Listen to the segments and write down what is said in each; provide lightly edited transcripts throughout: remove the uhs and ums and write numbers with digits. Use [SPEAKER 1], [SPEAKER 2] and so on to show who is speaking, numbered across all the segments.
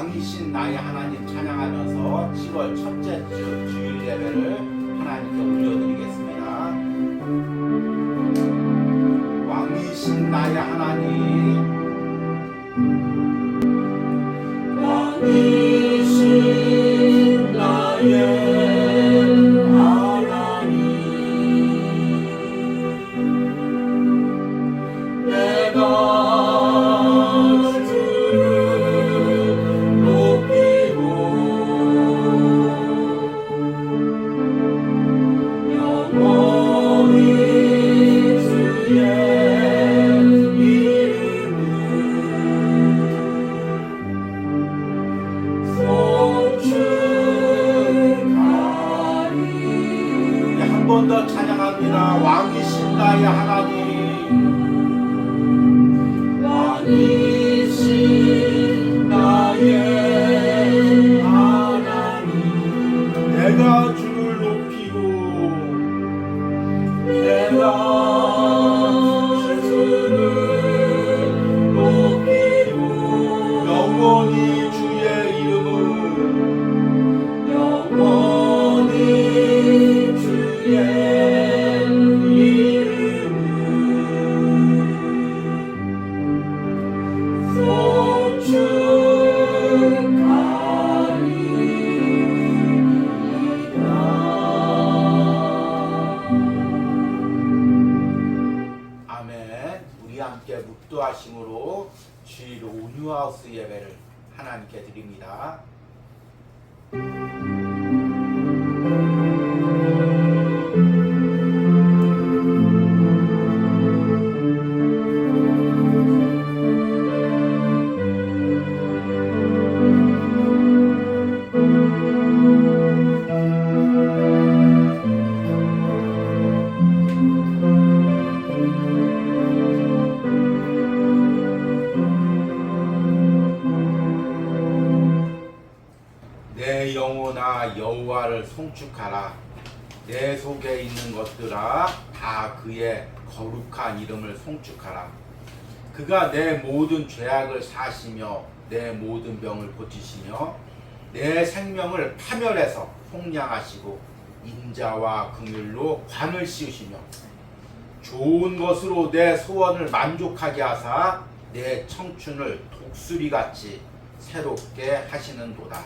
[SPEAKER 1] 왕이신 나의 하나님 찬양하면서 7월 첫째 주 주일 예배를 하나님께 올려드리겠습니다. 왕이신 나의 하나님, 왕이신 나의 한 번 더 찬양합니다. 왕이신 나의 하나님, 왕이신 나의 하나님, 내가 주를 높이고 영원히 주의 이름을 아멘. 우리 함께 묵도하심으로 주일 온유하우스 예배를 하나님께 드립니다. 내 영혼아 여호와를 송축하라. 내 속에 있는 것들아 다 그의 거룩한 이름을 송축하라. 그가 내 모든 죄악을 사시며 내 모든 병을 고치시며 내 생명을 파멸해서 속량하시고 인자와 긍휼로 관을 씌우시며 좋은 것으로 내 소원을 만족하게 하사 내 청춘을 독수리같이 새롭게 하시는도다.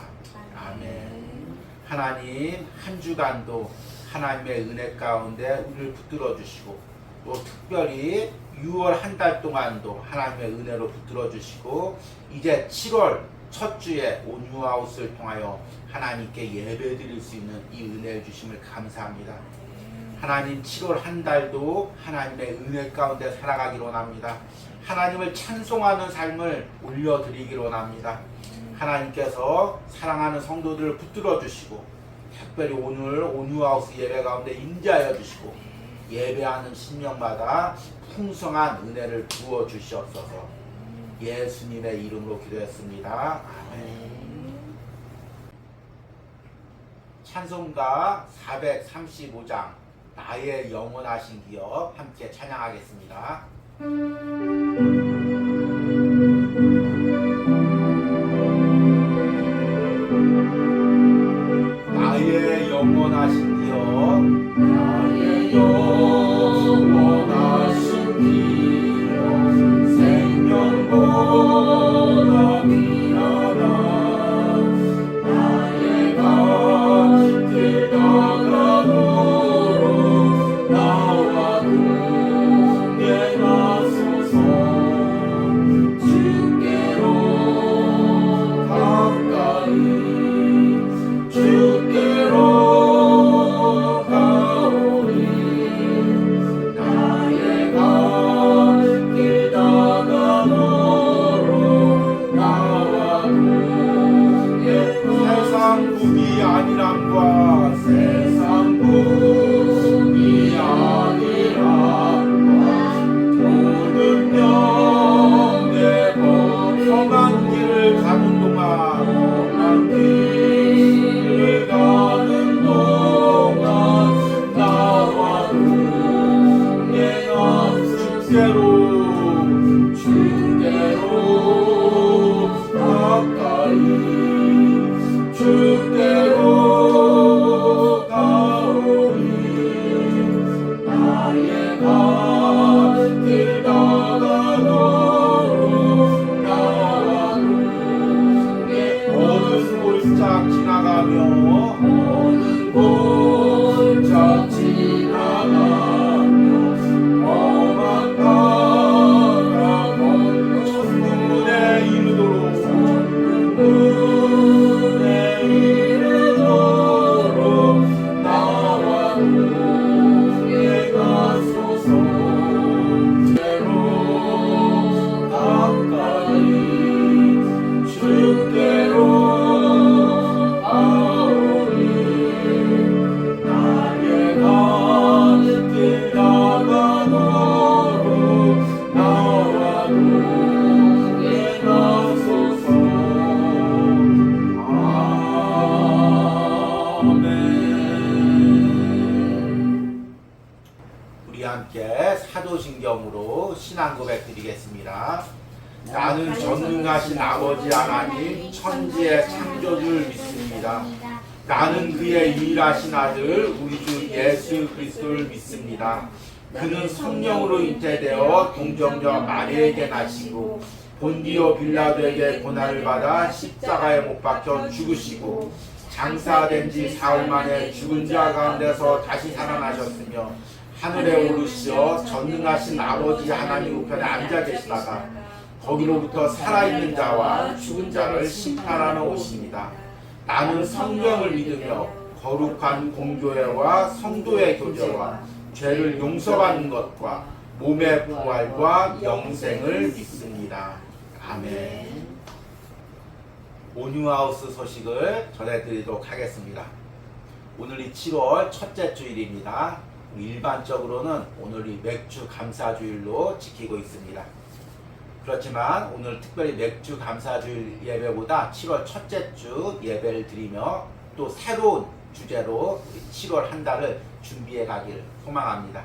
[SPEAKER 1] 아멘. 하나님, 한 주간도 하나님의 은혜 가운데 우리를 붙들어 주시고 또 특별히 6월 한 달 동안도 하나님의 은혜로 붙들어 주시고 이제 7월 첫 주에 온유하우스를 통하여 하나님께 예배 드릴 수 있는 이 은혜를 주심을 감사합니다. 하나님, 7월 한 달도 하나님의 은혜 가운데 살아가기로 원합니다. 하나님을 찬송하는 삶을 올려드리기로 원합니다. 하나님께서 사랑하는 성도들을 붙들어 주시고 특별히 오늘 온유하우스 예배 가운데 임재하여 주시고 예배하는 신령마다 풍성한 은혜를 부어 주시옵소서. 예수님의 이름으로 기도했습니다. 아멘. 찬송가 435장 나의 영원하신 기업 함께 찬양하겠습니다. 나의 영원하신 기업, 나의 영원하신 기업, 생명보다 귀하다. 나의 갈 길 떠나도록 나와 동행하소서. 주께로 가까이 주께로 가오리. 나의 갈 길 떠나도록 나와 동행. 세상 북이 아니란과 세상 북이 아니란과 오는 명예고 험한 길을 가는 동안 험한 길을 가는 동안 나와 동행한 주께로 가까이 전능하신 아버지 하나님 천지의 창조주를 믿습니다. 나는 그의 유일하신 아들 우리 주 예수 그리스도를 믿습니다. 그는 성령으로 잉태되어 동정녀 마리에게 나시고 본디오 빌라도에게 고난을 받아 십자가에 못 박혀 죽으시고 장사된 지 사흘 만에 죽은 자 가운데서 다시 살아나셨으며 하늘에 오르시어 전능하신 아버지 하나님 우편에 앉아 계시다가 거기로부터 살아있는 자와 죽은 자를 심판하러 오십니다. 나는 성령을 믿으며 거룩한 공교회와 성도의 교제와 죄를 용서받는 것과 몸의 부활과 영생을 믿습니다. 아멘. 온유하우스 소식을 전해드리도록 하겠습니다. 오늘이 7월 첫째 주일입니다. 일반적으로는 오늘이 맥주 감사주일로 지키고 있습니다. 그렇지만 오늘 특별히 맥주 감사주일 예배보다 7월 첫째 주 예배를 드리며 또 새로운 주제로 7월 한 달을 준비해 가기를 소망합니다.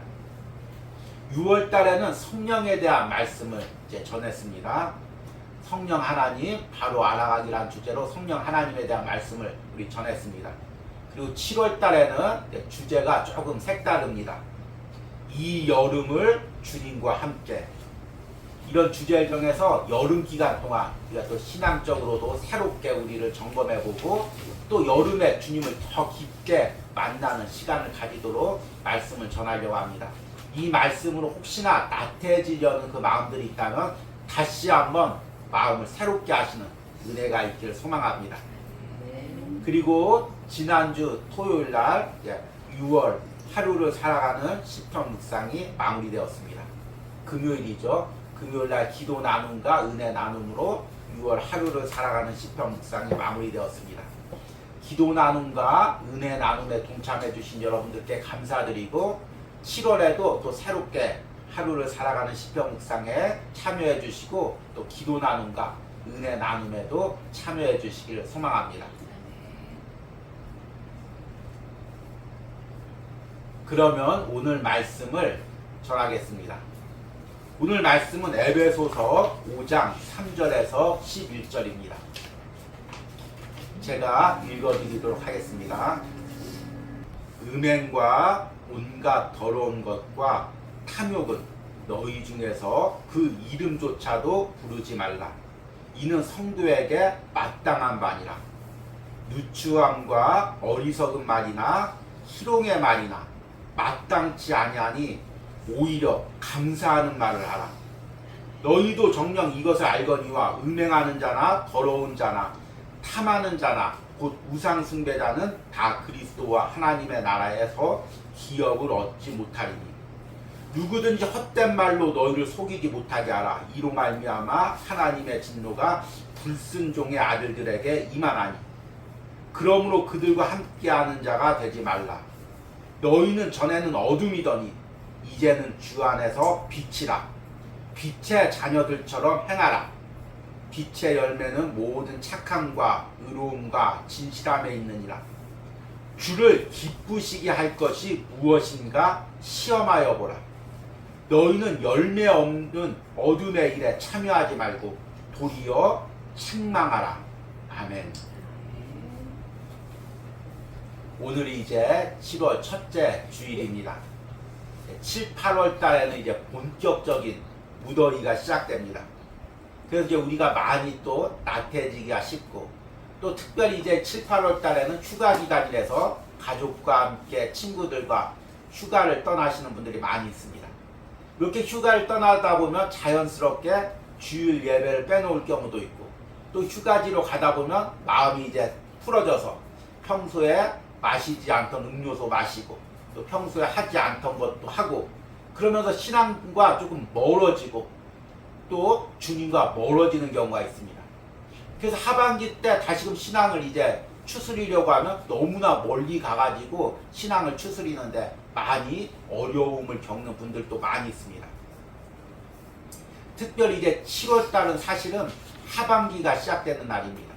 [SPEAKER 1] 6월 달에는 성령에 대한 말씀을 이제 전했습니다. 성령 하나님 바로 알아가기란 주제로 성령 하나님에 대한 말씀을 우리 전했습니다. 그리고 7월 달에는 주제가 조금 색다릅니다. 이 여름을 주님과 함께, 이런 주제를 정해서 여름 기간 동안 우리가 또 신앙적으로도 새롭게 우리를 점검해보고 또 여름에 주님을 더 깊게 만나는 시간을 가지도록 말씀을 전하려고 합니다. 이 말씀으로 혹시나 나태해지려는 그 마음들이 있다면 다시 한번 마음을 새롭게 하시는 은혜가 있기를 소망합니다. 그리고 지난주 토요일날 6월 하루를 살아가는 시편 묵상이 마무리되었습니다. 금요일이죠. 금요일날 기도 나눔과 은혜 나눔으로 6월 하루를 살아가는 시편 묵상이 마무리되었습니다. 기도 나눔과 은혜 나눔에 동참해 주신 여러분들께 감사드리고 7월에도 또 새롭게 하루를 살아가는 시편 묵상에 참여해 주시고 또 기도 나눔과 은혜 나눔에도 참여해 주시기를 소망합니다. 그러면 오늘 말씀을 전하겠습니다. 오늘 말씀은 에베소서 5장 3절에서 11절입니다. 제가 읽어드리도록 하겠습니다. 음행과 온갖 더러운 것과 탐욕은 너희 중에서 그 이름조차도 부르지 말라. 이는 성도에게 마땅한 바니라. 누추함과 어리석은 말이나 희롱의 말이나 마땅치 아니하니 오히려 감사하는 말을 하라. 너희도 정녕 이것을 알거니와 음행하는 자나 더러운 자나 탐하는 자나 곧 우상 숭배자는 다 그리스도와 하나님의 나라에서 기업을 얻지 못하리니 누구든지 헛된 말로 너희를 속이지 못하게 하라. 이로 말미암아 하나님의 진노가 불순종의 아들들에게 임하나니 그러므로 그들과 함께하는 자가 되지 말라. 너희는 전에는 어둠이더니 이제는 주 안에서 빛이라. 빛의 자녀들처럼 행하라. 빛의 열매는 모든 착함과 의로움과 진실함에 있느니라. 주를 기쁘시게 할 것이 무엇인가 시험하여 보라. 너희는 열매 없는 어둠의 일에 참여하지 말고 도리어 책망하라. 아멘. 오늘이 이제 7월 첫째 주일입니다. 7, 8월 달에는 이제 본격적인 무더위가 시작됩니다. 그래서 이제 우리가 많이 또 나태해지기가 쉽고 또 특별히 이제 7, 8월 달에는 휴가 기간이라서 가족과 함께 친구들과 휴가를 떠나시는 분들이 많이 있습니다. 이렇게 휴가를 떠나다 보면 자연스럽게 주일 예배를 빼놓을 경우도 있고 또 휴가지로 가다 보면 마음이 이제 풀어져서 평소에 마시지 않던 음료수 마시고 또 평소에 하지 않던 것도 하고 그러면서 신앙과 조금 멀어지고 또 주님과 멀어지는 경우가 있습니다. 그래서 하반기 때 다시금 신앙을 이제 추스리려고 하면 너무나 멀리 가가지고 신앙을 추스리는데 많이 어려움을 겪는 분들도 많이 있습니다. 특별히 이제 7월달은 사실은 하반기가 시작되는 날입니다.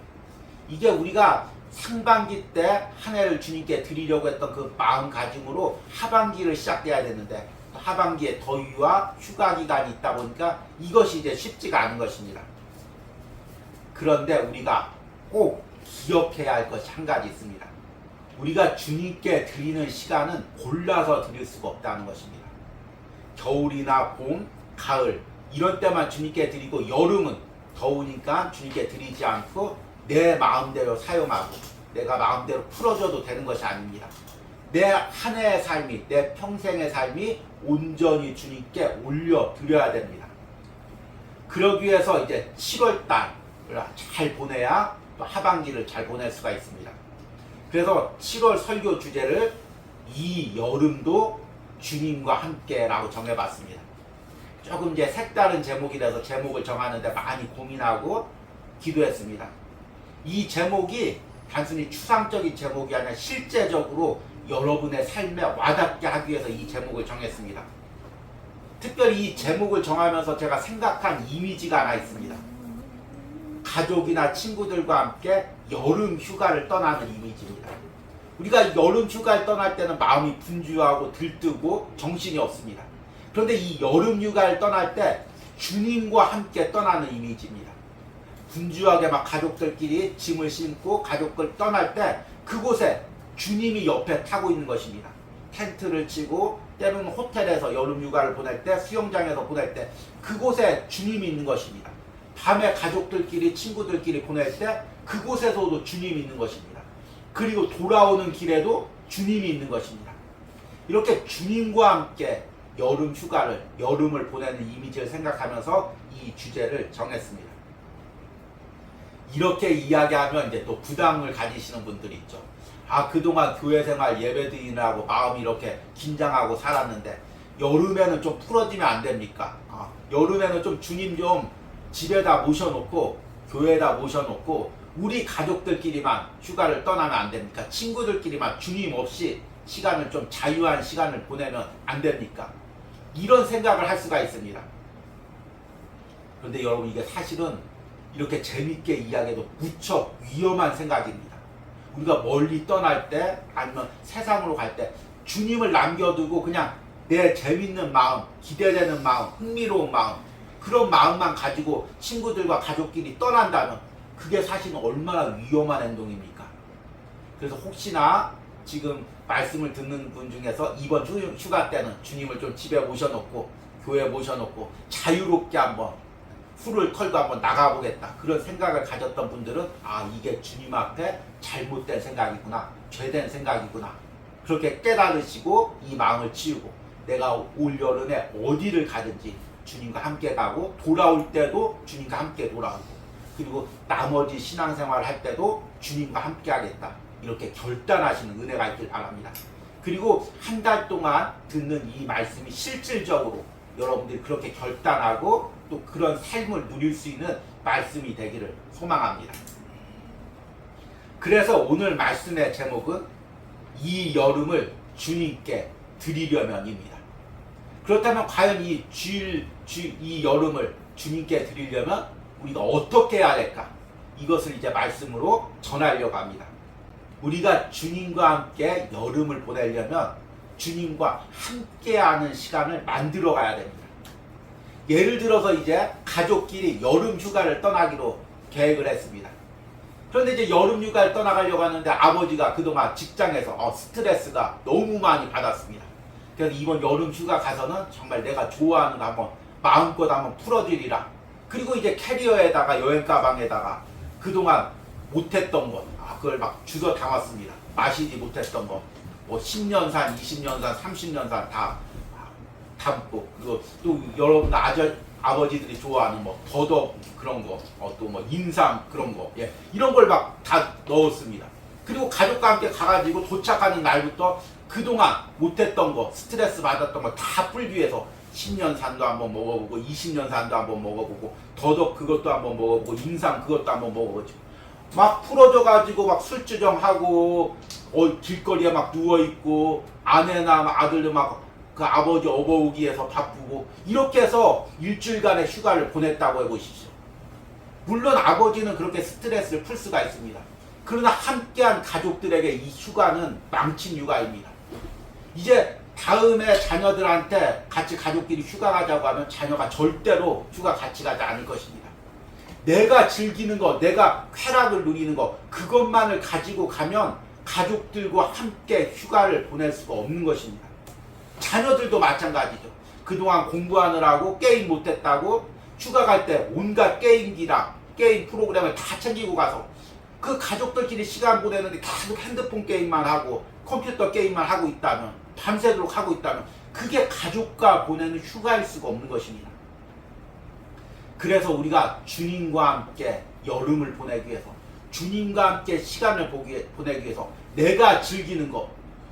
[SPEAKER 1] 이게 우리가 상반기 때 한 해를 주님께 드리려고 했던 그 마음가짐으로 하반기를 시작돼야 되는데 하반기에 더위와 휴가 기간이 있다 보니까 이것이 이제 쉽지가 않은 것입니다. 그런데 우리가 꼭 기억해야 할 것이 한 가지 있습니다. 우리가 주님께 드리는 시간은 골라서 드릴 수가 없다는 것입니다. 겨울이나 봄, 가을 이런 때만 주님께 드리고 여름은 더우니까 주님께 드리지 않고 내 마음대로 사용하고 내가 마음대로 풀어줘도 되는 것이 아닙니다. 내 한 해의 삶이, 내 평생의 삶이 온전히 주님께 올려드려야 됩니다. 그러기 위해서 이제 7월달을 잘 보내야 또 하반기를 잘 보낼 수가 있습니다. 그래서 7월 설교 주제를 이 여름도 주님과 함께라고 정해봤습니다. 조금 이제 색다른 제목이라서 제목을 정하는데 많이 고민하고 기도했습니다. 이 제목이 단순히 추상적인 제목이 아니라 실제적으로 여러분의 삶에 와닿게 하기 위해서 이 제목을 정했습니다. 특별히 이 제목을 정하면서 제가 생각한 이미지가 하나 있습니다. 가족이나 친구들과 함께 여름 휴가를 떠나는 이미지입니다. 우리가 여름 휴가를 떠날 때는 마음이 분주하고 들뜨고 정신이 없습니다. 그런데 이 여름 휴가를 떠날 때 주님과 함께 떠나는 이미지입니다. 분주하게 막 가족들끼리 짐을 싣고 가족들 떠날 때 그곳에 주님이 옆에 타고 있는 것입니다. 텐트를 치고 때로는 호텔에서 여름 휴가를 보낼 때 수영장에서 보낼 때 그곳에 주님이 있는 것입니다. 밤에 가족들끼리 친구들끼리 보낼 때 그곳에서도 주님이 있는 것입니다. 그리고 돌아오는 길에도 주님이 있는 것입니다. 이렇게 주님과 함께 여름 휴가를 여름을 보내는 이미지를 생각하면서 이 주제를 정했습니다. 이렇게 이야기하면 이제 또 부담을 가지시는 분들이 있죠. 아, 그동안 교회 생활 예배 드리느라고 마음이 이렇게 긴장하고 살았는데 여름에는 좀 풀어지면 안 됩니까? 여름에는 좀 주님 좀 집에다 모셔놓고 교회에다 모셔놓고 우리 가족들끼리만 휴가를 떠나면 안 됩니까? 친구들끼리만 주님 없이 시간을 좀 자유한 시간을 보내면 안 됩니까? 이런 생각을 할 수가 있습니다. 그런데 여러분 이게 사실은 이렇게 재밌게 이야기해도 무척 위험한 생각입니다. 우리가 멀리 떠날 때 아니면 세상으로 갈 때 주님을 남겨두고 그냥 내 재밌는 마음, 기대되는 마음, 흥미로운 마음 그런 마음만 가지고 친구들과 가족끼리 떠난다면 그게 사실은 얼마나 위험한 행동입니까? 그래서 혹시나 지금 말씀을 듣는 분 중에서 이번 휴가 때는 주님을 좀 집에 모셔놓고 교회에 모셔놓고 자유롭게 한번 풀을 털고 한번 나가보겠다 그런 생각을 가졌던 분들은 아, 이게 주님 앞에 잘못된 생각이구나, 죄된 생각이구나 그렇게 깨달으시고 이 마음을 치우고 내가 올 여름에 어디를 가든지 주님과 함께 가고 돌아올 때도 주님과 함께 돌아오고 그리고 나머지 신앙생활을 할 때도 주님과 함께 하겠다 이렇게 결단하시는 은혜가 있길 바랍니다. 그리고 한 달 동안 듣는 이 말씀이 실질적으로 여러분들이 그렇게 결단하고 또 그런 삶을 누릴 수 있는 말씀이 되기를 소망합니다. 그래서 오늘 말씀의 제목은 이 여름을 주님께 드리려면입니다. 그렇다면 과연 이 여름을 주님께 드리려면 우리가 어떻게 해야 할까? 이것을 이제 말씀으로 전하려고 합니다. 우리가 주님과 함께 여름을 보내려면 주님과 함께하는 시간을 만들어 가야 됩니다. 예를 들어서 이제 가족끼리 여름 휴가를 떠나기로 계획을 했습니다. 그런데 이제 여름 휴가를 떠나가려고 하는데 아버지가 그동안 직장에서 스트레스가 너무 많이 받았습니다. 그래서 이번 여름 휴가 가서는 정말 내가 좋아하는 거 한번 마음껏 한번 풀어주리라. 그리고 이제 캐리어에다가 여행 가방에다가 그동안 못했던 것 그걸 막 주워 담았습니다. 마시지 못했던 거 뭐 10년산, 20년산, 30년산 다 담고 그리고 또 여러분 아버지들이 좋아하는 뭐 더덕 그런 거 또 뭐 인삼 그런 거 이런 걸 막 다 넣었습니다. 그리고 가족과 함께 가가지고 도착하는 날부터 그동안 못했던 거 스트레스 받았던 거 다 풀기 위해서 10년산도 한번 먹어보고 20년산도 한번 먹어보고 더덕 그것도 한번 먹어보고 인삼 그것도 한번 먹어보고 막 풀어져가지고 막 술주정하고 길거리에 막 누워있고 아내나 아들도 막 그 아버지 업어오기에서 바쁘고 이렇게 해서 일주일간의 휴가를 보냈다고 해보십시오. 물론 아버지는 그렇게 스트레스를 풀 수가 있습니다. 그러나 함께한 가족들에게 이 휴가는 망친 휴가입니다. 이제 다음에 자녀들한테 같이 가족끼리 휴가 가자고 하면 자녀가 절대로 휴가 같이 가지 않을 것입니다. 내가 즐기는 거, 내가 쾌락을 누리는 거, 그것만을 가지고 가면 가족들과 함께 휴가를 보낼 수가 없는 것입니다. 자녀들도 마찬가지죠. 그동안 공부하느라고 게임 못했다고 휴가 갈 때 온갖 게임기랑 게임 프로그램을 다 챙기고 가서 그 가족들끼리 시간 보내는데 계속 핸드폰 게임만 하고 컴퓨터 게임만 하고 있다면, 밤새도록 하고 있다면 그게 가족과 보내는 휴가일 수가 없는 것입니다. 그래서 우리가 주님과 함께 여름을 보내기 위해서, 주님과 함께 시간을 보내기 위해서 내가 즐기는 거,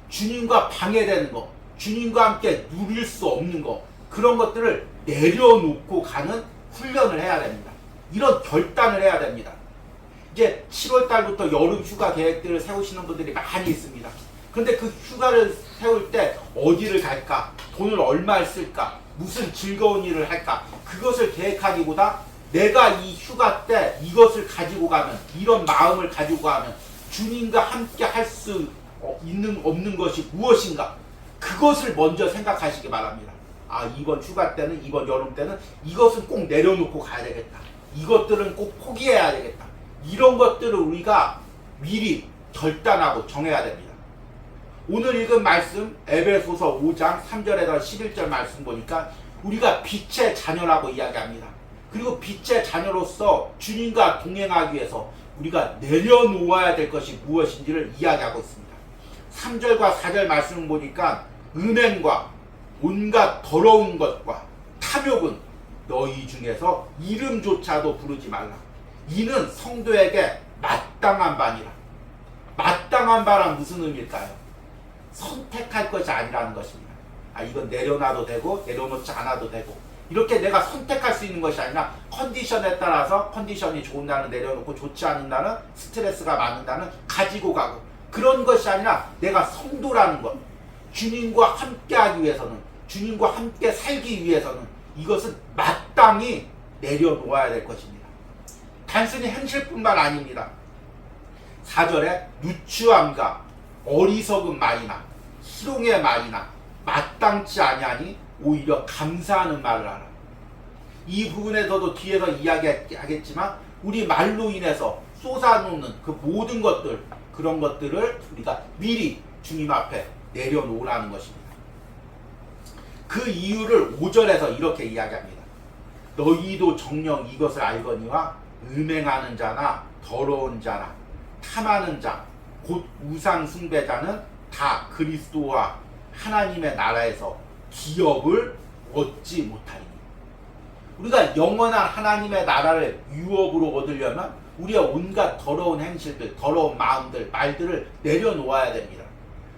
[SPEAKER 1] 주님과 방해되는 거, 주님과 함께 누릴 수 없는 거, 그런 것들을 내려놓고 가는 훈련을 해야 됩니다. 이런 결단을 해야 됩니다. 이제 7월 달부터 여름 휴가 계획들을 세우시는 분들이 많이 있습니다. 그런데 그 휴가를 세울 때 어디를 갈까? 돈을 얼마 쓸까? 무슨 즐거운 일을 할까? 그것을 계획하기보다 내가 이 휴가 때 이것을 가지고 가면, 이런 마음을 가지고 가면 주님과 함께 할 수 없는 것이 무엇인가? 그것을 먼저 생각하시기 바랍니다. 아, 이번 휴가 때는, 이번 여름 때는 이것은 꼭 내려놓고 가야 되겠다. 이것들은 꼭 포기해야 되겠다. 이런 것들을 우리가 미리 결단하고 정해야 됩니다. 오늘 읽은 말씀 에베소서 5장 3절에서 11절 말씀 보니까 우리가 빛의 자녀라고 이야기합니다. 그리고 빛의 자녀로서 주님과 동행하기 위해서 우리가 내려놓아야 될 것이 무엇인지를 이야기하고 있습니다. 3절과 4절 말씀을 보니까 음행과 온갖 더러운 것과 탐욕은 너희 중에서 이름조차도 부르지 말라. 이는 성도에게 마땅한 바니라. 마땅한 바란 무슨 의미일까요? 선택할 것이 아니라는 것입니다. 아, 이건 내려놔도 되고 내려놓지 않아도 되고, 이렇게 내가 선택할 수 있는 것이 아니라 컨디션에 따라서 컨디션이 좋은 날은 내려놓고 좋지 않은 날은 스트레스가 많은 날은 가지고 가고, 그런 것이 아니라 내가 성도라는 것, 주님과 함께 하기 위해서는, 주님과 함께 살기 위해서는 이것은 마땅히 내려놓아야 될 것입니다. 단순히 행실뿐만 아닙니다. 4절에 누추함과 어리석은 말이나 희롱의 말이나 마땅치 아니하니 오히려 감사하는 말을 하라. 이 부분에서도 뒤에서 이야기하겠지만 우리 말로 인해서 쏟아놓는 그 모든 것들, 그런 것들을 우리가 미리 주님 앞에 내려놓으라는 것입니다. 그 이유를 5절에서 이렇게 이야기합니다. 너희도 정녕 이것을 알거니와 음행하는 자나 더러운 자나 탐하는 자 곧 우상 숭배자는 다 그리스도와 하나님의 나라에서 기업을 얻지 못하리니. 우리가 영원한 하나님의 나라를 유업으로 얻으려면 우리의 온갖 더러운 행실들, 더러운 마음들, 말들을 내려놓아야 됩니다.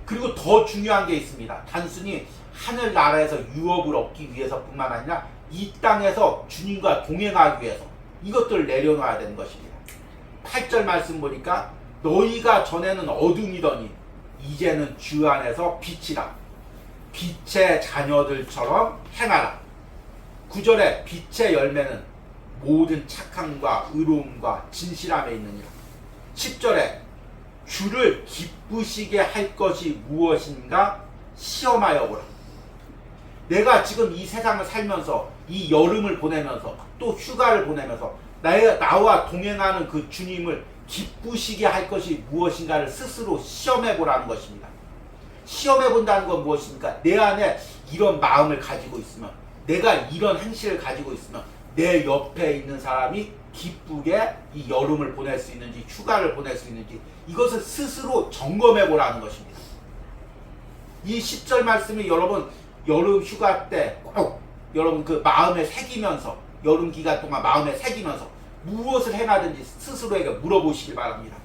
[SPEAKER 1] 그리고 더 중요한 게 있습니다. 단순히 하늘나라에서 유업을 얻기 위해서뿐만 아니라 이 땅에서 주님과 동행하기 위해서 이것들을 내려놔야 되는 것입니다. 8절 말씀 보니까 너희가 전에는 어둠이더니 이제는 주 안에서 빛이라. 빛의 자녀들처럼 행하라. 9절에 빛의 열매는 모든 착함과 의로움과 진실함에 있느니라. 10절에 주를 기쁘시게 할 것이 무엇인가 시험하여 보라. 내가 지금 이 세상을 살면서, 이 여름을 보내면서, 또 휴가를 보내면서 나와 동행하는 그 주님을 기쁘시게 할 것이 무엇인가를 스스로 시험해 보라는 것입니다. 시험해 본다는 건 무엇입니까? 내 안에 이런 마음을 가지고 있으면, 내가 이런 행실을 가지고 있으면 내 옆에 있는 사람이 기쁘게 이 여름을 보낼 수 있는지, 휴가를 보낼 수 있는지, 이것을 스스로 점검해 보라는 것입니다. 이 10절 말씀이 여러분 여름 휴가 때 꼭 여러분 그 마음에 새기면서, 여름 기간 동안 마음에 새기면서 무엇을 행하든지 스스로에게 물어보시기 바랍니다.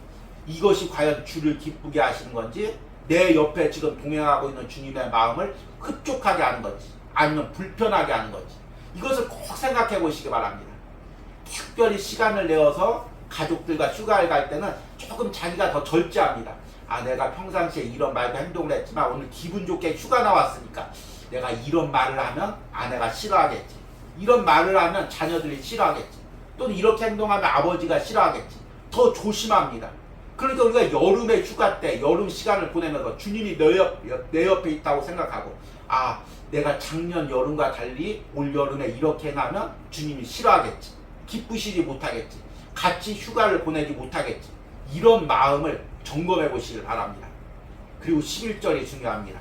[SPEAKER 1] 이것이 과연 주를 기쁘게 하시는 건지, 내 옆에 지금 동행하고 있는 주님의 마음을 흡족하게 하는 건지, 아니면 불편하게 하는 건지, 이것을 꼭 생각해 보시기 바랍니다. 특별히 시간을 내어서 가족들과 휴가를 갈 때는 조금 자기가 더 절제합니다. 아, 내가 평상시에 이런 말과 행동을 했지만 오늘 기분 좋게 휴가 나왔으니까 내가 이런 말을 하면 아내가 싫어하겠지, 이런 말을 하면 자녀들이 싫어하겠지, 또는 이렇게 행동하면 아버지가 싫어하겠지. 더 조심합니다. 그러니까 우리가 여름의 휴가 때, 여름 시간을 보내면서 주님이 내 옆에 있다고 생각하고, 아, 내가 작년 여름과 달리 올 여름에 이렇게 행하면 주님이 싫어하겠지. 기쁘시지 못하겠지. 같이 휴가를 보내지 못하겠지. 이런 마음을 점검해 보시길 바랍니다. 그리고 11절이 중요합니다.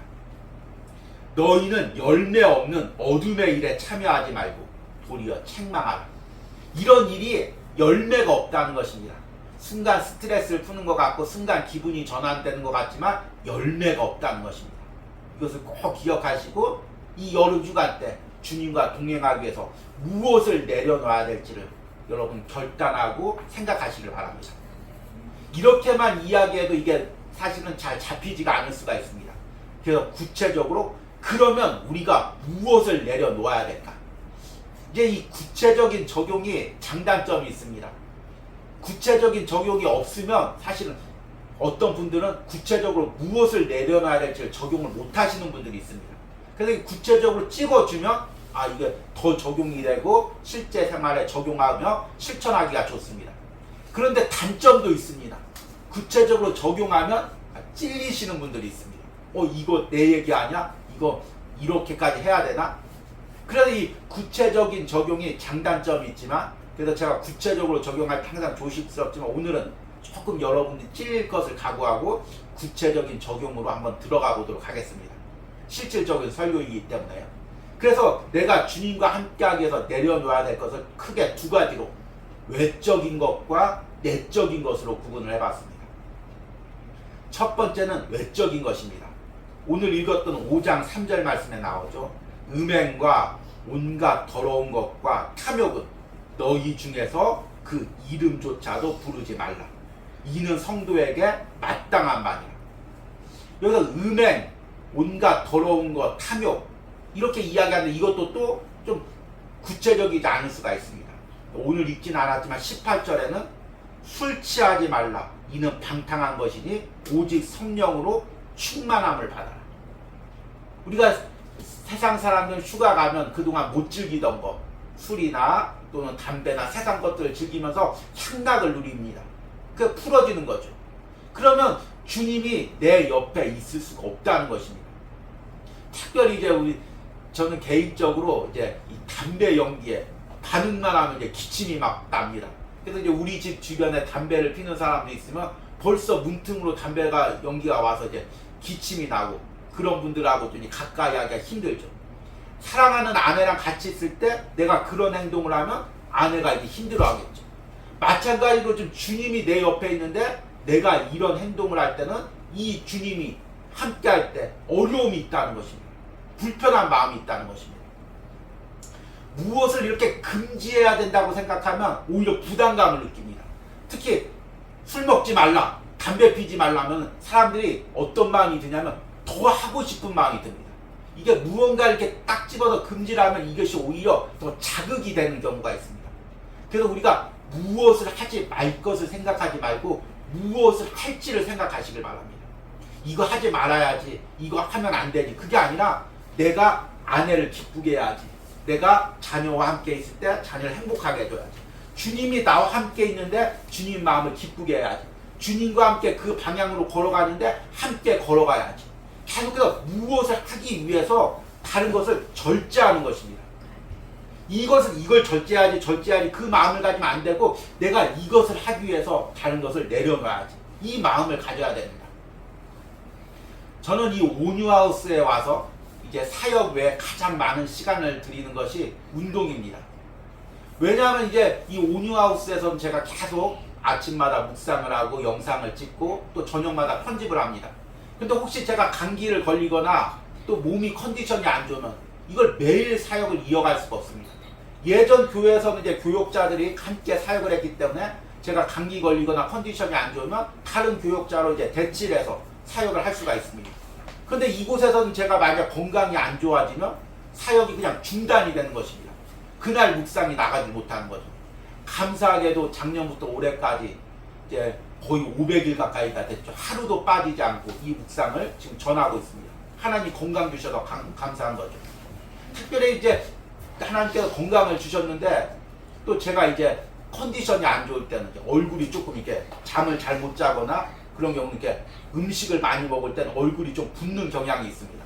[SPEAKER 1] 너희는 열매 없는 어둠의 일에 참여하지 말고 도리어 책망하라. 이런 일이 열매가 없다는 것입니다. 순간 스트레스를 푸는 것 같고 순간 기분이 전환되는 것 같지만 열매가 없다는 것입니다. 이것을 꼭 기억하시고 이 여름 휴가 때 주님과 동행하기 위해서 무엇을 내려놔야 될지를 여러분 결단하고 생각하시길 바랍니다. 이렇게만 이야기해도 이게 사실은 잘 잡히지가 않을 수가 있습니다. 그래서 구체적으로 그러면 우리가 무엇을 내려놓아야 될까? 이제 이 구체적인 적용이 장단점이 있습니다. 구체적인 적용이 없으면 사실은 어떤 분들은 구체적으로 무엇을 내려놔야 될지를 적용을 못 하시는 분들이 있습니다. 그래서 구체적으로 찍어주면 이게 더 적용이 되고 실제 생활에 적용하며 실천하기가 좋습니다. 그런데 단점도 있습니다. 구체적으로 적용하면 찔리시는 분들이 있습니다. 이거 내 얘기 아니야? 이거 이렇게까지 해야 되나? 그래서 이 구체적인 적용이 장단점이 있지만 그래서 제가 구체적으로 적용할 때 항상 조심스럽지만 오늘은 조금 여러분들이 찔릴 것을 각오하고 구체적인 적용으로 한번 들어가 보도록 하겠습니다. 실질적인 설교이기 때문에요. 그래서 내가 주님과 함께하기 위해서 내려놓아야 될 것을 크게 두 가지로 외적인 것과 내적인 것으로 구분을 해봤습니다. 첫 번째는 외적인 것입니다. 오늘 읽었던 5장 3절 말씀에 나오죠. 음행과 온갖 더러운 것과 탐욕은 너희 중에서 그 이름조차도 부르지 말라. 이는 성도에게 마땅한 말이라. 여기서 음행, 온갖 더러운 것, 탐욕 이렇게 이야기하는데 이것도 또 좀 구체적이지 않을 수가 있습니다. 오늘 읽진 않았지만 18절에는 술 취하지 말라. 이는 방탕한 것이니 오직 성령으로 충만함을 받아라. 우리가 세상 사람들 휴가 가면 그동안 못 즐기던 거 술이나 또는 담배나 세상 것들을 즐기면서 향락을 누립니다. 그게 풀어지는 거죠. 그러면 주님이 내 옆에 있을 수가 없다는 것입니다. 특별히 이제 저는 개인적으로 이제 이 담배 연기에 반응만 하면 이제 기침이 막 납니다. 그래서 이제 우리 집 주변에 담배를 피는 사람들이 있으면 벌써 문틈으로 담배가 연기가 와서 이제 기침이 나고 그런 분들하고 좀 가까이 하기가 힘들죠. 사랑하는 아내랑 같이 있을 때 내가 그런 행동을 하면 아내가 이제 힘들어하겠죠. 마찬가지로 좀 주님이 내 옆에 있는데 내가 이런 행동을 할 때는 이 주님이 함께 할 때 어려움이 있다는 것입니다. 불편한 마음이 있다는 것입니다. 무엇을 이렇게 금지해야 된다고 생각하면 오히려 부담감을 느낍니다. 특히 술 먹지 말라, 담배 피지 말라면 사람들이 어떤 마음이 드냐면 더 하고 싶은 마음이 듭니다. 이게 무언가 이렇게 딱 집어서 금지를 하면 이것이 오히려 더 자극이 되는 경우가 있습니다. 그래서 우리가 무엇을 하지 말 것을 생각하지 말고 무엇을 할지를 생각하시길 바랍니다. 이거 하지 말아야지, 이거 하면 안 되지. 그게 아니라 내가 아내를 기쁘게 해야지. 내가 자녀와 함께 있을 때 자녀를 행복하게 해줘야지. 주님이 나와 함께 있는데 주님 마음을 기쁘게 해야지. 주님과 함께 그 방향으로 걸어가는데 함께 걸어가야지. 계속해서 무엇을 하기 위해서 다른 것을 절제하는 것입니다. 이걸 절제하지 그 마음을 가지면 안 되고 내가 이것을 하기 위해서 다른 것을 내려놔야지. 이 마음을 가져야 됩니다. 저는 이 온유하우스에 와서 이제 사역 외에 가장 많은 시간을 들이는 것이 운동입니다. 왜냐하면 이제 이 온유하우스에서는 제가 계속 아침마다 묵상을 하고 영상을 찍고 또 저녁마다 편집을 합니다. 근데 혹시 제가 감기를 걸리거나 또 몸이 컨디션이 안 좋으면 이걸 매일 사역을 이어갈 수가 없습니다. 예전 교회에서는 이제 교역자들이 함께 사역을 했기 때문에 제가 감기 걸리거나 컨디션이 안 좋으면 다른 교역자로 이제 대치를 해서 사역을 할 수가 있습니다. 근데 이곳에서는 제가 만약 건강이 안 좋아지면 사역이 그냥 중단이 되는 것입니다. 그날 묵상이 나가지 못하는 거죠. 감사하게도 작년부터 올해까지 이제 거의 500일 가까이가 됐죠. 하루도 빠지지 않고 이 묵상을 지금 전하고 있습니다. 하나님 건강 주셔서 감사한 거죠. 특별히 이제 하나님께서 건강을 주셨는데 또 제가 이제 컨디션이 안 좋을 때는 이제 얼굴이 조금 이렇게 잠을 잘 못 자거나 그런 경우는 이렇게 음식을 많이 먹을 때는 얼굴이 좀 붓는 경향이 있습니다.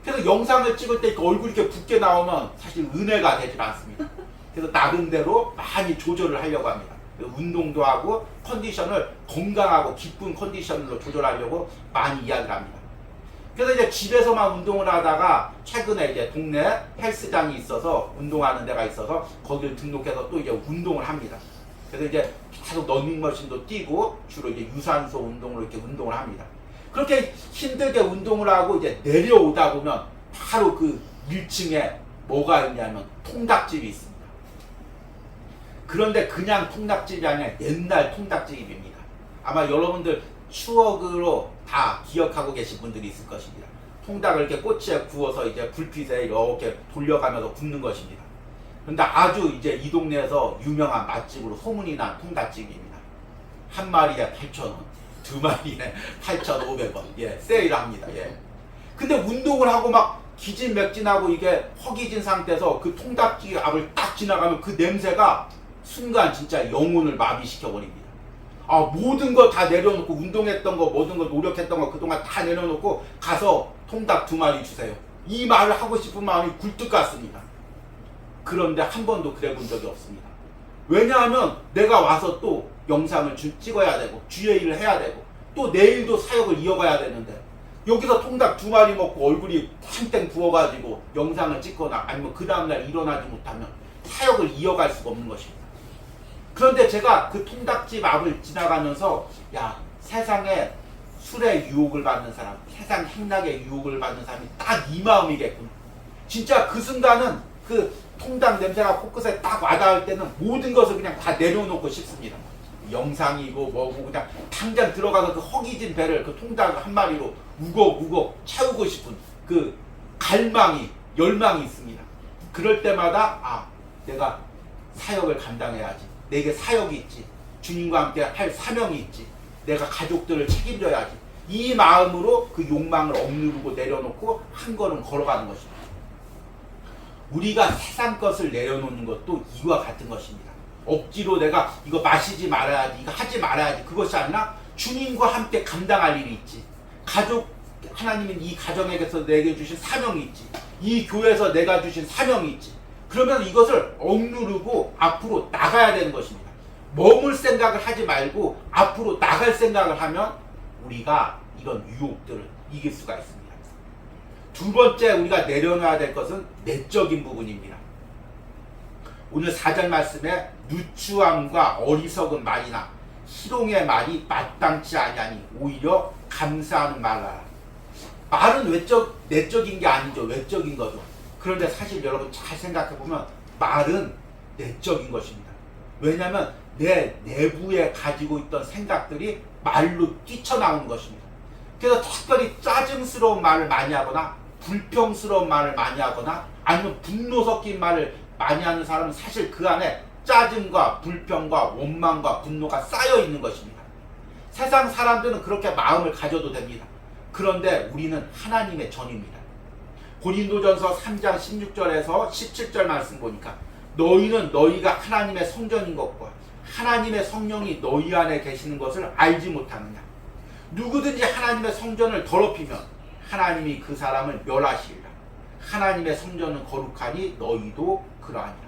[SPEAKER 1] 그래서 영상을 찍을 때 얼굴이 이렇게 붓게 나오면 사실 은혜가 되질 않습니다. 그래서 나름대로 많이 조절을 하려고 합니다. 운동도 하고 컨디션을 건강하고 기쁜 컨디션으로 조절하려고 많이 이야기를 합니다. 그래서 이제 집에서만 운동을 하다가 최근에 이제 동네 헬스장이 있어서 운동하는 데가 있어서 거기를 등록해서 또 이제 운동을 합니다. 그래서 이제 계속 러닝머신도 뛰고 주로 이제 유산소 운동으로 이렇게 운동을 합니다. 그렇게 힘들게 운동을 하고 이제 내려오다 보면 바로 그 1층에 뭐가 있냐면 통닭집이 있습니다. 그런데 그냥 통닭집이 아니라 옛날 통닭집입니다. 아마 여러분들 추억으로 다 기억하고 계신 분들이 있을 것입니다. 통닭을 이렇게 꼬치에 구워서 이제 불빛에 이렇게 돌려가면서 굽는 것입니다. 그런데 아주 이제 이 동네에서 유명한 맛집으로 소문이 난 통닭집입니다. 한 마리에 8,000원, 두 마리에 8,500원, 예, 세일합니다. 예. 근데 운동을 하고 막 기진맥진하고 이게 허기진 상태에서 그 통닭집 앞을 딱 지나가면 그 냄새가 순간 진짜 영혼을 마비시켜 버립니다. 아, 모든 거 다 내려놓고 운동했던 거 모든 거 노력했던 거 그동안 다 내려놓고 가서 통닭 2마리 주세요. 이 말을 하고 싶은 마음이 굴뚝 같습니다. 그런데 한 번도 그래 본 적이 없습니다. 왜냐하면 내가 와서 또 영상을 찍어야 되고 GA를 해야 되고 또 내일도 사역을 이어가야 되는데 여기서 통닭 2마리 먹고 얼굴이 탱탱 부어가지고 영상을 찍거나 아니면 그 다음날 일어나지 못하면 사역을 이어갈 수가 없는 것입니다. 그런데 제가 그 통닭집 앞을 지나가면서 야, 세상에 술의 유혹을 받는 사람, 세상 행락의 유혹을 받는 사람이 딱 이 마음이겠군. 진짜 그 순간은 그 통닭 냄새가 코끝에 딱 와닿을 때는 모든 것을 그냥 다 내려놓고 싶습니다. 영상이고 뭐고 그냥 당장 들어가서 그 허기진 배를 그 통닭 한 마리로 우걱우걱 채우고 싶은 그 갈망이, 열망이 있습니다. 그럴 때마다 아, 내가 사역을 감당해야지. 내게 사역이 있지. 주님과 함께 할 사명이 있지. 내가 가족들을 책임져야지. 이 마음으로 그 욕망을 억누르고 내려놓고 한 걸음 걸어가는 것입니다. 우리가 세상 것을 내려놓는 것도 이와 같은 것입니다. 억지로 내가 이거 마시지 말아야지, 이거 하지 말아야지, 그것이 아니라 주님과 함께 감당할 일이 있지. 가족, 하나님이 이 가정에게서 내게 주신 사명이 있지. 이 교회에서 내가 주신 사명이 있지. 그러면 이것을 억누르고 앞으로 나가야 되는 것입니다. 머물 생각을 하지 말고 앞으로 나갈 생각을 하면 우리가 이런 유혹들을 이길 수가 있습니다. 두 번째 우리가 내려놔야 될 것은 내적인 부분입니다. 오늘 4절 말씀에 누추함과 어리석은 말이나 희롱의 말이 마땅치 아니하니 오히려 감사하는 말하라. 말은 내적인 게 아니죠. 외적인 거죠. 그런데 사실 여러분 잘 생각해보면 말은 내적인 것입니다. 왜냐하면 내 내부에 가지고 있던 생각들이 말로 뛰쳐나오는 것입니다. 그래서 특별히 짜증스러운 말을 많이 하거나 불평스러운 말을 많이 하거나 아니면 분노 섞인 말을 많이 하는 사람은 사실 그 안에 짜증과 불평과 원망과 분노가 쌓여 있는 것입니다. 세상 사람들은 그렇게 마음을 가져도 됩니다. 그런데 우리는 하나님의 전입니다. 고린도전서 3장 16절에서 17절 말씀 보니까 너희는 너희가 하나님의 성전인 것과 하나님의 성령이 너희 안에 계시는 것을 알지 못하느냐. 누구든지 하나님의 성전을 더럽히면 하나님이 그 사람을 멸하시리라. 하나님의 성전은 거룩하니 너희도 그러하니라.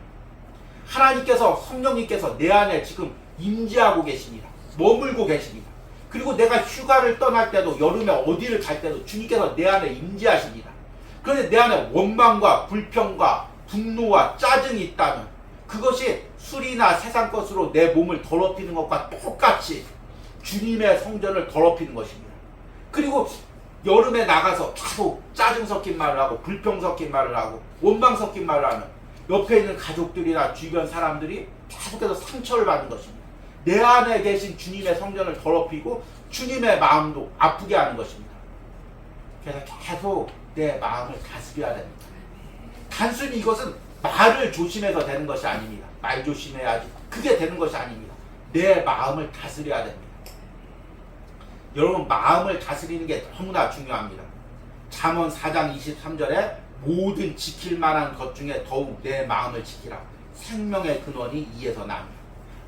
[SPEAKER 1] 하나님께서 성령님께서 내 안에 지금 임재하고 계십니다. 머물고 계십니다. 그리고 내가 휴가를 떠날 때도 여름에 어디를 갈 때도 주님께서 내 안에 임재하십니다. 그런데 내 안에 원망과 불평과 분노와 짜증이 있다면 그것이 술이나 세상 것으로 내 몸을 더럽히는 것과 똑같이 주님의 성전을 더럽히는 것입니다. 그리고 여름에 나가서 계속 짜증 섞인 말을 하고 불평 섞인 말을 하고 원망 섞인 말을 하면 옆에 있는 가족들이나 주변 사람들이 계속해서 상처를 받는 것입니다. 내 안에 계신 주님의 성전을 더럽히고 주님의 마음도 아프게 하는 것입니다. 그래서 계속 내 마음을 다스려야 됩니다. 단순히 이것은 말을 조심해서 되는 것이 아닙니다. 말 조심해야지 그게 되는 것이 아닙니다. 내 마음을 다스려야 됩니다. 여러분 마음을 다스리는 게 너무나 중요합니다. 잠언 4장 23절에 모든 지킬 만한 것 중에 더욱 내 마음을 지키라. 생명의 근원이 이에서 납니다.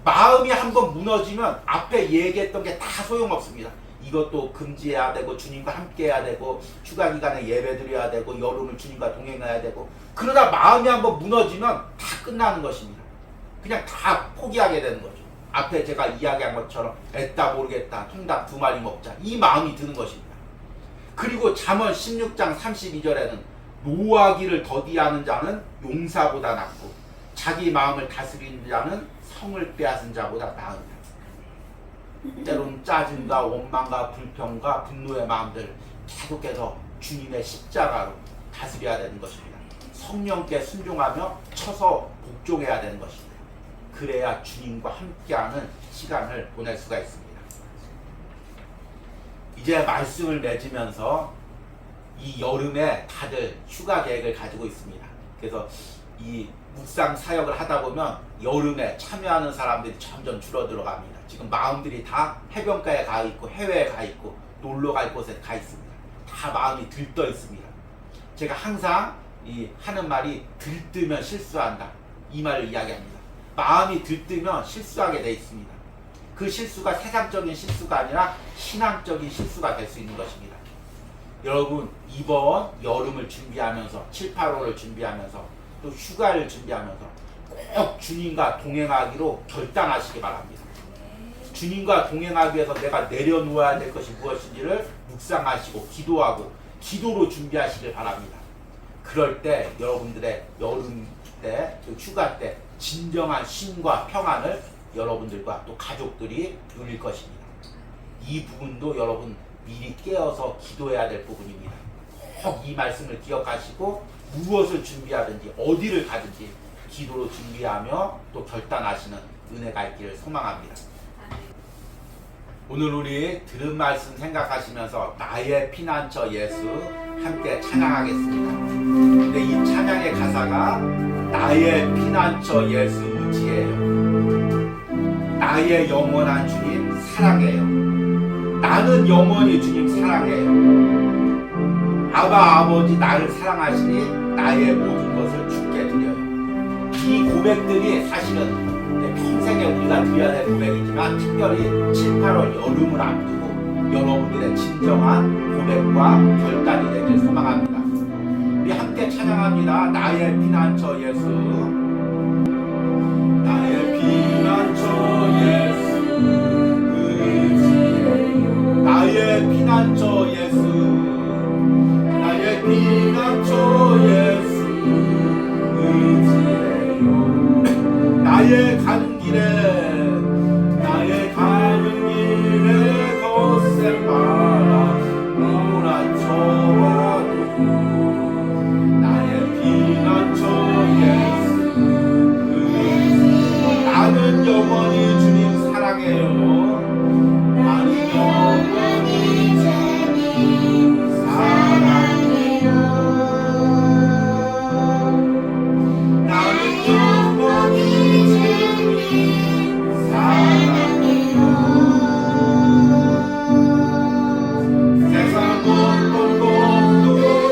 [SPEAKER 1] 마음이 한번 무너지면 앞에 얘기했던 게 다 소용없습니다. 이것도 금지해야 되고 주님과 함께 해야 되고 휴가 기간에 예배 드려야 되고 여름을 주님과 동행해야 되고 그러다 마음이 한번 무너지면 다 끝나는 것입니다. 그냥 다 포기하게 되는 거죠. 앞에 제가 이야기한 것처럼 애따 모르겠다, 통닭 2마리 먹자, 이 마음이 드는 것입니다. 그리고 잠언 16장 32절에는 노하기를 더디하는 자는 용사보다 낫고 자기 마음을 다스리는 자는 성을 빼앗은 자보다 나으냐. 때로는 짜증과 원망과 불평과 분노의 마음들 계속해서 주님의 십자가로 다스려야 되는 것입니다. 성령께 순종하며 쳐서 복종해야 되는 것입니다. 그래야 주님과 함께하는 시간을 보낼 수가 있습니다. 이제 말씀을 맺으면서 이 여름에 다들 휴가 계획을 가지고 있습니다. 그래서 이 묵상 사역을 하다 보면 여름에 참여하는 사람들이 점점 줄어들어 갑니다. 지금 마음들이 다 해변가에 가 있고 해외에 가 있고 놀러 갈 곳에 가 있습니다. 다 마음이 들떠 있습니다. 제가 항상 하는 말이 들뜨면 실수한다, 이 말을 이야기합니다. 마음이 들뜨면 실수하게 돼 있습니다. 그 실수가 세상적인 실수가 아니라 신앙적인 실수가 될 수 있는 것입니다. 여러분, 이번 여름을 준비하면서 7, 8월을 준비하면서 또 휴가를 준비하면서 꼭 주님과 동행하기로 결단하시기 바랍니다. 주님과 동행하기 위해서 내가 내려놓아야 될 것이 무엇인지를 묵상하시고 기도하고 기도로 준비하시길 바랍니다. 그럴 때 여러분들의 여름 때, 휴가 때 진정한 쉼과 평안을 여러분들과 또 가족들이 누릴 것입니다. 이 부분도 여러분 미리 깨어서 기도해야 될 부분입니다. 꼭 이 말씀을 기억하시고 무엇을 준비하든지 어디를 가든지 기도로 준비하며 또 결단하시는 은혜가 있기를 소망합니다. 오늘 우리 들은 말씀 생각하시면서 나의 피난처 예수 함께 찬양하겠습니다. 근데 이 찬양의 가사가 나의 피난처 예수 의지예요. 나의 영원한 주님 사랑해요. 나는 영원히 주님 사랑해요. 아버지 나를 사랑하시니 나의 모든 것을 주께 드려요. 이 고백들이 사실은 평생에 우리가 드려야 될 고백이지만 특별히 7, 8월 여름을 앞두고 여러분들의 진정한 고백과 결단이 되길 소망합니다. 우리 함께 찬양합니다. 나의 피난처 예수, 나의 피난처 예수 의지해요. 나의 피난처 예수, 나의 피난처 예수 의지해요. 나의 가는 길에, 나의 가는 길에 거센 바람 몰아쳐와도 나의 피난처 예수 의지해요. 나는 영원히 주님 사랑해요. 나는 영원히 주님 사랑해요. 나는 영원히 주님 사랑해요. 세상 곳곳도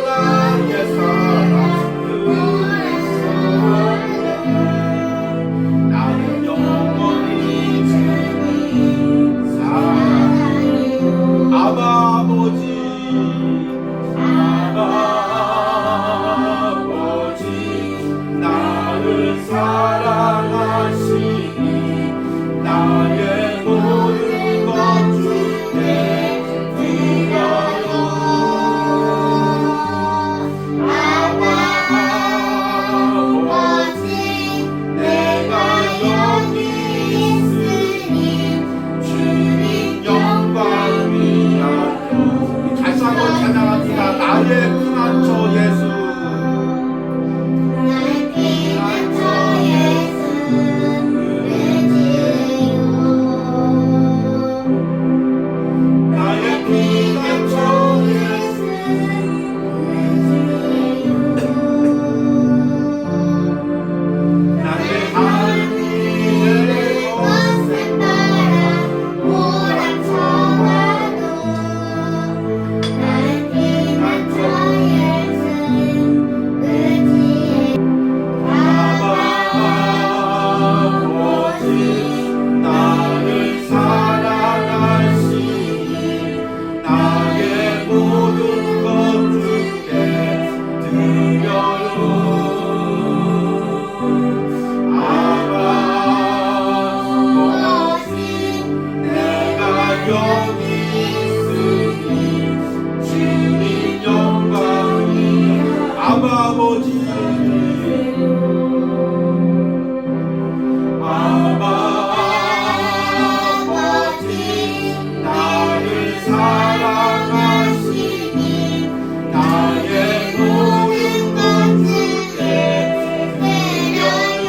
[SPEAKER 1] 나의 사랑 그랬어. 나는 영원히 주님 사랑해요. 아버지, 나를 사랑하시니 나의 모든 것 주께 드려요. 아버지, 내가 여기 있으니 주님 영광 위하여. 다시 한번 여기 있으니 주님 영광이 아바 아버지 나를 사랑하시니 나의 모든 것 주께 드려요.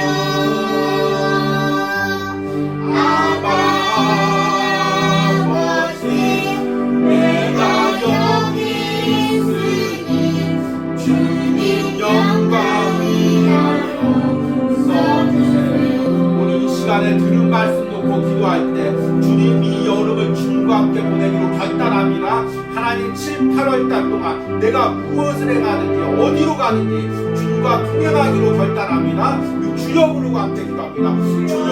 [SPEAKER 1] 아바 아버지 내가 여기 있으니 주님 영광을 하여 써주세요. 오늘 이 시간에 들은 말씀 놓고 기도할 때 주님 이 여름을 주님과 함께 보내기로 결단합니다. 하나님 7, 8월 달 동안 내가 무엇을 행하든지 어디로 가든지 주님과 통행하기로 결단합니다. 주여 부르고 함께 기도합니다. 주여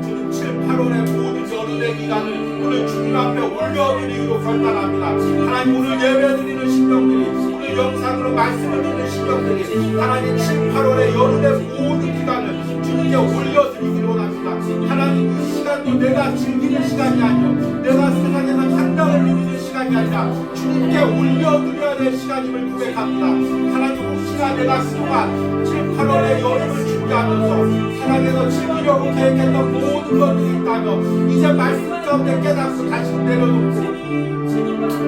[SPEAKER 1] 주님 7, 8월의 모든 여름의 기간을 오늘 주님 앞에 올려드리기로 결단합니다. 하나님 오늘 예배드리는 신령들이 오늘 영상으로 말씀을 듣는 신령들이 하나님 7, 8월의 여름의 모든 기간을 주님께 올려드리기로 합니다. 하나님 이 시간도 내가 즐기는 시간이 아니요 내가 세상에서 한당을 누리는 시간이 아니라 주님께 올려드려야 될 시간임을 고백합니다. 하나님 혹시나 내가 그동안 7, 8월의 여름을 준비하면서 세상에서 즐기려고 계획했던 모든 것들이 있다면 이제 말씀 가운데 깨닫고 다시 내려놓고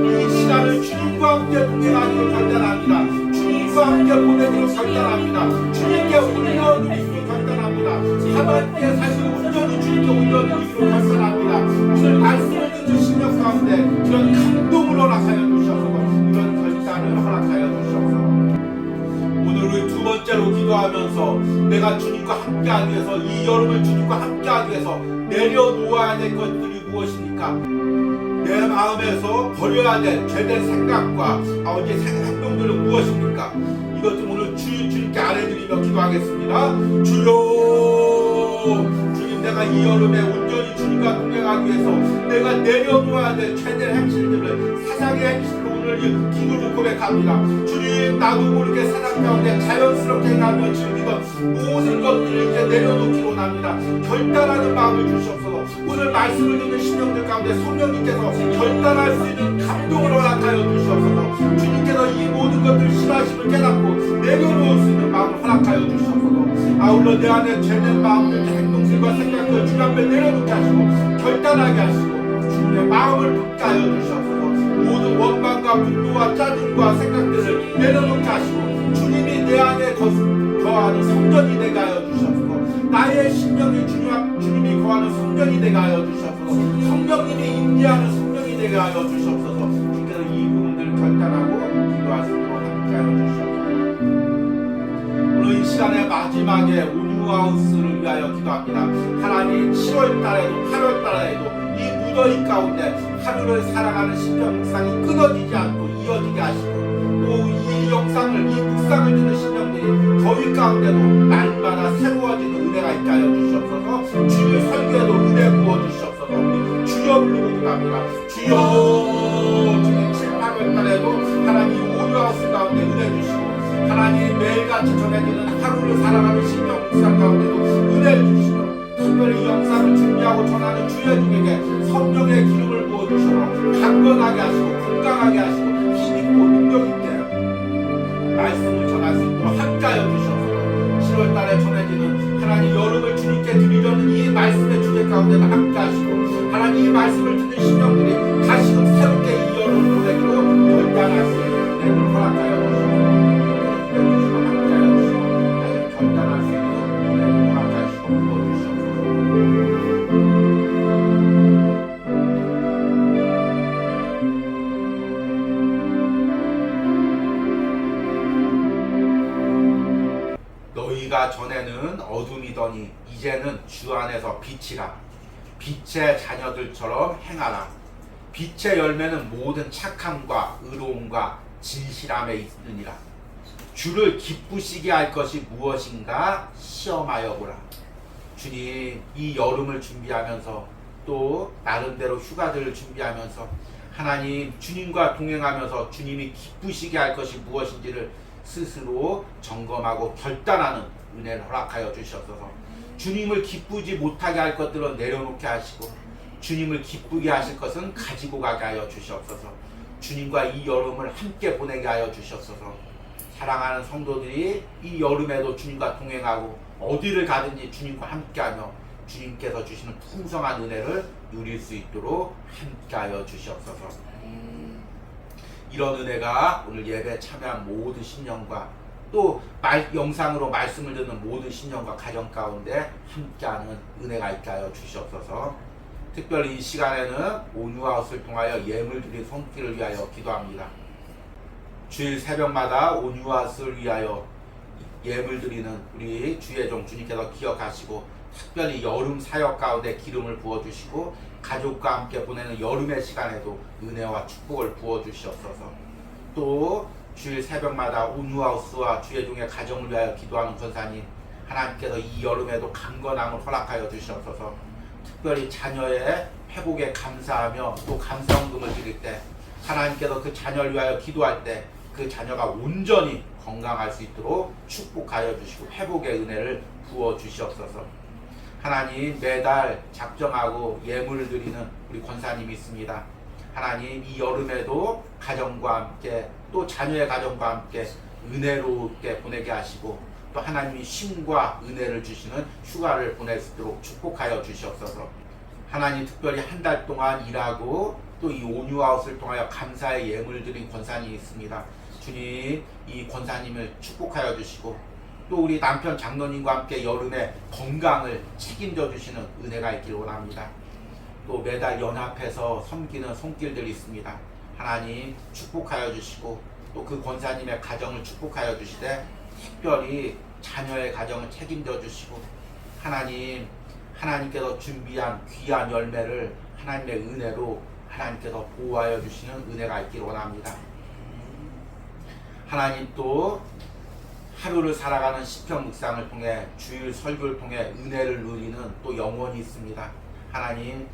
[SPEAKER 1] 이 시간을 주님과 함께 동행하기로 결단합니다. 주님과 함께 보내기로 결단합니다. 주님께 올려드리기로 결단합니다. 하나님께 삶을 온전히 주님께 올려드리기로 결단합니다. 오늘 말씀을 듣는 신령 가운데 이런 감동을 허락하여 주셔서 이런 결단을 허락하여 주셔서 오늘 우리 두 번째로 기도하면서 내가 주님과 함께하기 위해서 이 여름을 주님과 함께하기 위해서 내려놓아야 될 것들이 무엇입니까? 내 마음에서 버려야 될 죄된 생각과 아버지 행동들은 무엇입니까? 이것 좀 오늘 주님께 아뢰드리며 기도하겠습니다. 주여 주님 내가 이 여름에 온전히 주님과 동행하기 위해서 내가 내려놓아야 될 죄된 행실들을 사상의 행실을 오늘 기도로 고백합니다. 주님 나도 모르게 세상 가운데 자연스럽게 행하며 즐기던 모든 것들을 이제 내려놓기로 합니다. 결단하는 마음을 주시옵소서. 오늘 말씀을 듣는 신령들 가운데 성령님께서 결단할 수 있는 감동을 허락하여 주시옵소서. 주님께서 이 모든 것들 싫어하심을 깨닫고 내려놓을 수 있는 마음을 허락하여 주시옵소서. 아울러 내 안에 죄된 마음들, 행동들과 생각들 주님 앞에 내려놓게 하시고 결단하게 하시고 주님의 마음을 붙게 하여 주시옵소서. 모든 원망과 분노와 짜증과 생각들을 내려놓게 하시고 주님이 내 안에 거하는 성전이 되게 하여 주시옵소서. 나의 심령이 주님이 거하는 성전이 되게 하여 주시옵소서. 성령님이 임재하는 성령이 되게 하여 주시옵소서. 주께서 이 부분들을 결단하고 기도할 수 있도록 함께 하여 주시옵소서. 오늘 이 시간의 마지막에 온유하우스를 위하여 기도합니다. 하나님 7월 달에도 8월 달에도 이 무더위 가운데 하루를 살아가는 신령 묵상이 끊어지지 않고 이어지게 하시고 또 이 영상을 이 묵상을 듣는 신령들이 더위 가운데도 날마다 새로워지는 은혜가 있게 하여 주시옵소서. 주의 설교에도 은혜 부어 주시옵소서. 우리 주여 부르고 기도합니다. 주여 주님 7, 8월 달에도 하나님 온유하우스 가운데 은혜 주시고 하나님 매일같이 전해지는 하루를 살아가는 신령 묵상 가운데도 은혜를 주시고 특별히 이 영상을 준비하고 전하는 주의 중에게 성령의 기름을 부어주셔서 강건하게 하시고 건강하게 하시고 힘있고 능력있게 말씀을 전할 수 있도록 함께하여 주셔서 7월달에 전해지는 하나님 여름을 주님께 드리려는 이 말씀의 주제 가운데도 함께하시고 하나님 이 말씀을 듣는 신령들이 다시금 새롭게 이 여름을 보내기로 결단할 수 있는 은혜를 허락하여 주셔서 함께하여 주시고 결단할 수 있는 은혜를 허락하시고 부어주셔서 너희가 전에는 어둠이더니 이제는 주 안에서 빛이라. 빛의 자녀들처럼 행하라. 빛의 열매는 모든 착함과 의로움과 진실함에 있느니라. 주를 기쁘시게 할 것이 무엇인가 시험하여 보라. 주님, 이 여름을 준비하면서 또 나름대로 휴가들을 준비하면서 하나님 주님과 동행하면서 주님이 기쁘시게 할 것이 무엇인지를 스스로 점검하고 결단하는 은혜를 허락하여 주시옵소서. 주님을 기쁘지 못하게 할 것들은 내려놓게 하시고 주님을 기쁘게 하실 것은 가지고 가게 하여 주시옵소서. 주님과 이 여름을 함께 보내게 하여 주시옵소서. 사랑하는 성도들이 이 여름에도 주님과 동행하고 어디를 가든지 주님과 함께하며 주님께서 주시는 풍성한 은혜를 누릴 수 있도록 함께하여 주시옵소서. 이런 은혜가 오늘 예배에 참여한 모든 신령과 또 영상으로 말씀을 듣는 모든 신령과 가정 가운데 함께하는 은혜가 있게 하여 주시옵소서. 특별히 이 시간에는 온유아웃을 통하여 예물 드린 손길을 위하여 기도합니다. 주일 새벽마다 온유아웃을 위하여 예물 드리는 우리 주의 종 주님께서 기억하시고 특별히 여름 사역 가운데 기름을 부어주시고 가족과 함께 보내는 여름의 시간에도 은혜와 축복을 부어주시옵소서. 또 주일 새벽마다 온유하우스와 주의 종의 가정을 위하여 기도하는 권사님, 하나님께서 이 여름에도 강건함을 허락하여 주시옵소서. 특별히 자녀의 회복에 감사하며 또 감사헌금을 드릴 때 하나님께서 그 자녀를 위하여 기도할 때 그 자녀가 온전히 건강할 수 있도록 축복하여 주시고 회복의 은혜를 부어 주시옵소서. 하나님, 매달 작정하고 예물을 드리는 우리 권사님이 있습니다. 하나님, 이 여름에도 가정과 함께 또 자녀의 가정과 함께 은혜롭게 보내게 하시고 또 하나님이 쉼과 은혜를 주시는 휴가를 보낼 수 있도록 축복하여 주시옵소서. 하나님, 특별히 한 달 동안 일하고 또 이 온유아웃을 통하여 감사의 예물을 드린 권사님이 있습니다. 주님, 이 권사님을 축복하여 주시고 또 우리 남편 장로님과 함께 여름에 건강을 책임져 주시는 은혜가 있기를 원합니다. 또 매달 연합해서 섬기는 손길들이 있습니다. 하나님 축복하여 주시고 또 그 권사님의 가정을 축복하여 주시되 특별히 자녀의 가정을 책임져 주시고 하나님께서 준비한 귀한 열매를 하나님의 은혜로 하나님께서 보호하여 주시는 은혜가 있기를 원합니다. 하나님, 또 하루를 살아가는 시편 묵상을 통해 주일 설교를 통해 은혜를 누리는 또 영혼이 있습니다. 하나님,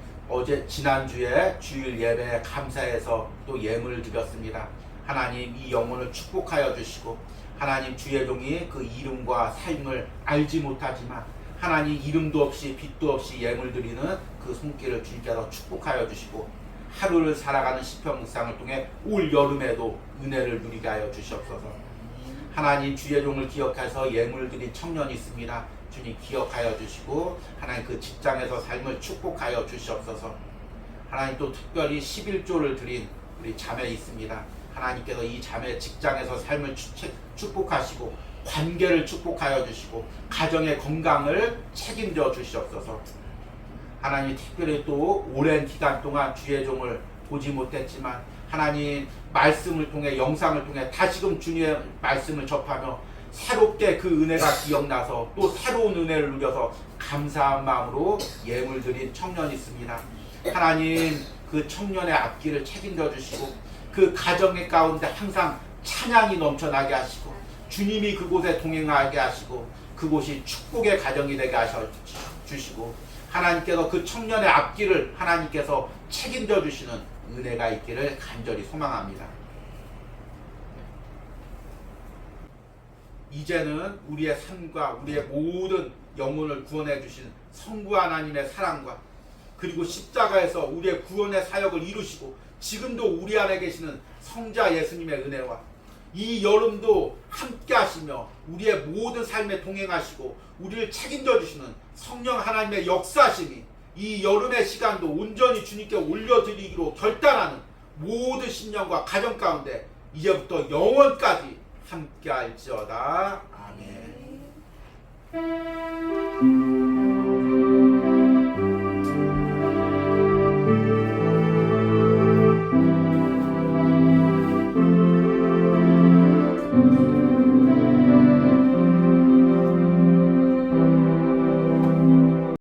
[SPEAKER 1] 지난주에 주일 예배에 감사해서 또 예물을 드렸습니다. 하나님, 이 영혼을 축복하여 주시고 하나님, 주의 종이 그 이름과 삶을 알지 못하지만 하나님, 이름도 없이 빛도 없이 예물 드리는 그 손길을 주님께서 축복하여 주시고 하루를 살아가는 시편 묵상을 통해 올 여름에도 은혜를 누리게 하여 주시옵소서. 하나님, 주의 종을 기억해서 예물을 드린 청년이 있습니다. 주님 기억하여 주시고 하나님 그 직장에서 삶을 축복하여 주시옵소서. 하나님, 또 특별히 11조를 드린 우리 자매 있습니다. 하나님께서 이 자매 직장에서 삶을 축복하시고 관계를 축복하여 주시고 가정의 건강을 책임져 주시옵소서. 하나님, 특별히 또 오랜 기간 동안 주의 종을 보지 못했지만 하나님 말씀을 통해 영상을 통해 다시금 주님의 말씀을 접하며 새롭게 그 은혜가 기억나서 또 새로운 은혜를 누려서 감사한 마음으로 예물 드린 청년이 있습니다. 하나님, 그 청년의 앞길을 책임져 주시고 그 가정의 가운데 항상 찬양이 넘쳐나게 하시고 주님이 그곳에 동행하게 하시고 그곳이 축복의 가정이 되게 하셔 주시고 하나님께서 그 청년의 앞길을 하나님께서 책임져 주시는 은혜가 있기를 간절히 소망합니다. 이제는 우리의 삶과 우리의 모든 영혼을 구원해 주신 성부 하나님의 사랑과 그리고 십자가에서 우리의 구원의 사역을 이루시고 지금도 우리 안에 계시는 성자 예수님의 은혜와 이 여름도 함께 하시며 우리의 모든 삶에 동행하시고 우리를 책임져 주시는 성령 하나님의 역사심이 이 여름의 시간도 온전히 주님께 올려드리기로 결단하는 모든 신령과 가정 가운데 이제부터 영원까지 함께 할지어다. 아멘.